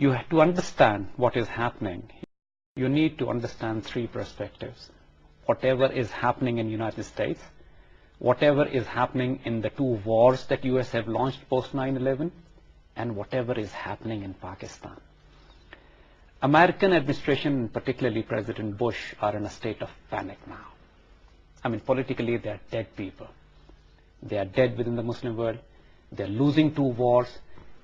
To understand what is happening, you need to understand three perspectives. Whatever is happening in the United States, whatever is happening in the two wars that US have launched post 9/11, and whatever is happening in Pakistan. American administration, particularly President Bush, are in a state of panic now. I mean, politically, they are dead people. They are dead within the Muslim world. They are losing two wars.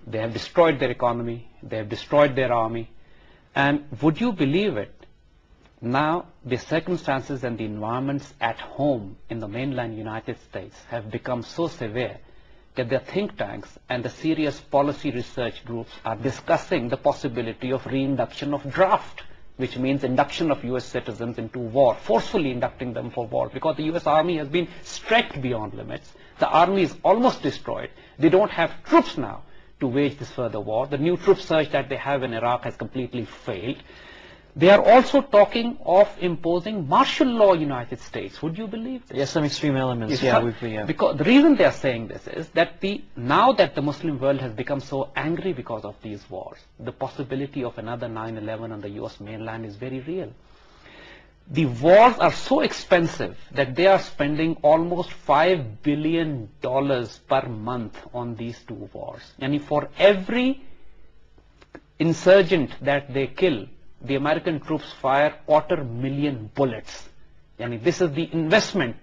They have destroyed their economy. They have destroyed their army. And would you believe it? Now, the circumstances and the environments at home in the mainland United States have become so severe that the think tanks and the serious policy research groups are discussing the possibility of reinduction of draft, which means induction of US citizens into war, forcefully inducting them for war, because the US Army has been stretched beyond limits. The army is almost destroyed. They don't have troops now to wage this further war. The new troop surge that they have in Iraq has completely failed. They are also talking of imposing martial law in the United States. Would you believe this? Yes, some extreme elements. Because the reason they are saying this is that now that the Muslim world has become so angry because of these wars, the possibility of another 9/11 on the US mainland is very real. The wars are so expensive that they are spending almost $5 billion per month on these two wars. And for every insurgent that they kill, the American troops fire 250,000 bullets. And this is the investment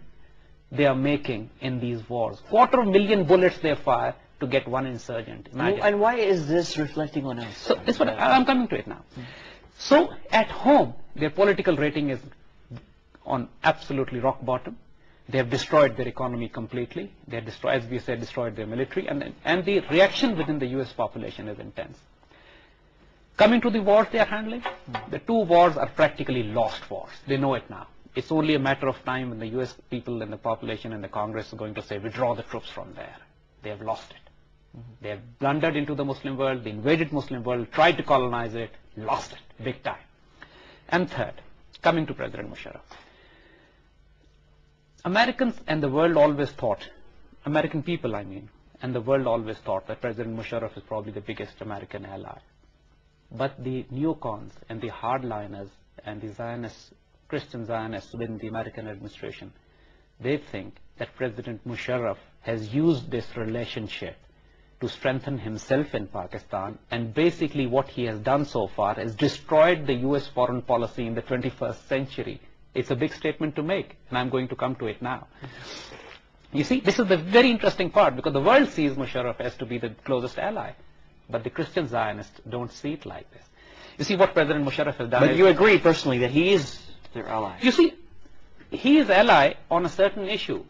they are making in these wars. 250,000 bullets they fire to get one insurgent. Imagine. And why is this reflecting on us? So this is what I'm coming to it now. So at home, their political rating is on absolutely rock bottom. They have destroyed their economy completely. They have destroyed, as we said, destroyed their military, and the reaction within the US population is intense. Coming to the wars they are handling, the two wars are practically lost wars. They know it now. It's only a matter of time when the US people and the population and the Congress are going to say, withdraw the troops from there. They have lost it. They have blundered into the Muslim world, the invaded Muslim world, tried to colonize it, lost it, big time. And third, coming to President Musharraf. Americans and the world always thought, American people I mean, and the world always thought that President Musharraf is probably the biggest American ally. But the neocons and the hardliners and the Zionists, Christian Zionists within the American administration, they think that President Musharraf has used this relationship to strengthen himself in Pakistan, and basically what he has done so far is destroyed the US foreign policy in the 21st century. It's a big statement to make, and I'm going to come to it now. You see, this is the very interesting part, because the world sees Musharraf as to be the closest ally. But the Christian Zionists don't see it like this. You see what President Musharraf has done. But you agree personally that he is their ally. You see, he is ally on a certain issue.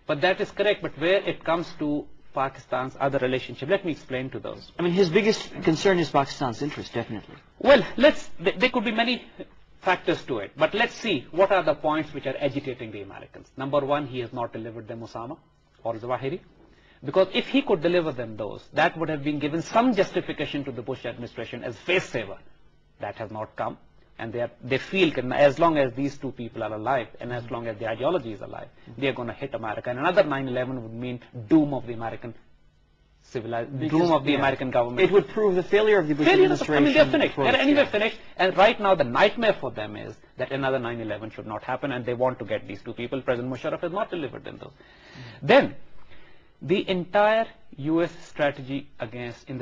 But that is correct. But where it comes to Pakistan's other relationship, let me explain to those. I mean, his biggest concern is Pakistan's interest, definitely. Well, there could be many factors to it. But let's see what are the points which are agitating the Americans. Number one, he has not delivered them Osama or Zawahiri. Because if he could deliver them those, that would have been given some justification to the Bush administration as face saver. That has not come. And they feel that as long as these two people are alive, and as long as the ideology is alive, they are going to hit America. And another 9/11 would mean doom of the American civilization, doom of the American government. It would prove the failure of the Bush administration. I mean, they're finished. They're anyway finished. And right now, the nightmare for them is that another 9/11 should not happen, and they want to get these two people. President Musharraf has not delivered them those. Then, the entire US strategy in the